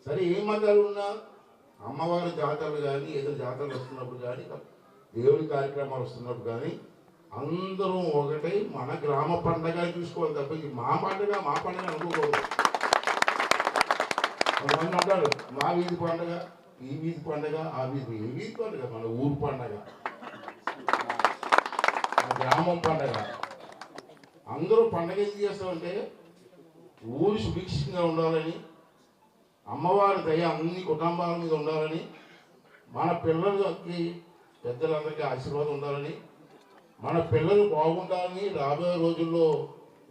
సరే ఏ మతాలు ఉన్నా అమ్మవారి జాతరలు కానీ ఏదో జాతరలు వస్తున్నప్పుడు కానీ దేవుడి కార్యక్రమాలు వస్తున్నప్పుడు కానీ అందరం ఒకటై మన గ్రామ పండగ చూసుకోవాలి తప్ప మా పండగ అనుకోకూడదు. కొంతమంది అంటారు మా వీధి పండగ, ఈ వీధి పండగ, ఆ వీధి ఏ వీధి పండగ, మన ఊరు పండగ, మన గ్రామం పండగ. అందరూ పండగ ఎందుకు చేస్తామంటే ఊరు సుభిక్షంగా ఉండాలని, అమ్మవారి దయ అన్ని కుటుంబాల మీద ఉండాలని, మన పిల్లలకి పెద్దలందరికీ ఆశీర్వాదం ఉండాలని, మన పిల్లలు బాగుండాలని, రాబోయే రోజుల్లో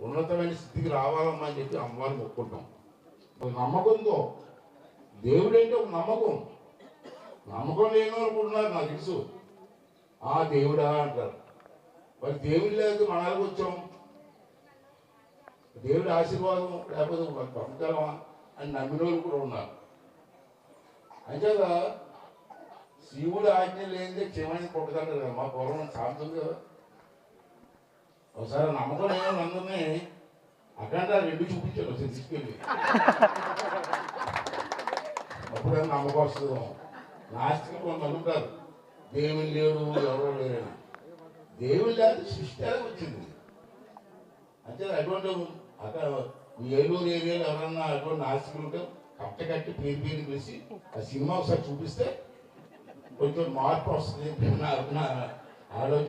ఉన్నతమైన స్థితికి రావాలమ్మా అని చెప్పి అమ్మవారిని మొక్కుంటాం. ఒక నమ్మకంతో దేవుడంటే ఒక నమ్మకం లేని అనుకుంటున్నారు నాకు తెలుసు. ఆ దేవుడా అంటారు. మరి దేవుడు లేదు మనకు వచ్చాం, దేవుడి ఆశీర్వాదం లేకపోతే పంపుతామా అని నమ్మిన వాళ్ళు కూడా ఉన్నారు. అంచేత శివుడు ఆజ్ఞ లేనిదే క్షేమాన్ని కొట్టదంటారు కదా, మా పూర్వం సాగుతుంది కదా. ఒకసారి నమ్మకం లేని అందరినీ అఖండ 2 చూపించాను ఒకసారి తీసుకెళ్ళి. అప్పుడే నమ్మకం వస్తుందో. నాస్తికం కొంతమంది ఉంటారు దేవుడు లేడు ఎవరో లేరని. దేవుడు లేదు సృష్టి అనేది వచ్చింది. అంటే అటువంటి అక్కడ మీ ఏలూరు ఏరియాలో ఎవరన్నా అటువంటి నాస్తికులు ఉంటే కట్టి పేరు పిలిచి ఆ సినిమా ఒకసారి చూపిస్తే కొంచెం మార్పు వస్తుంది ఆలోచన.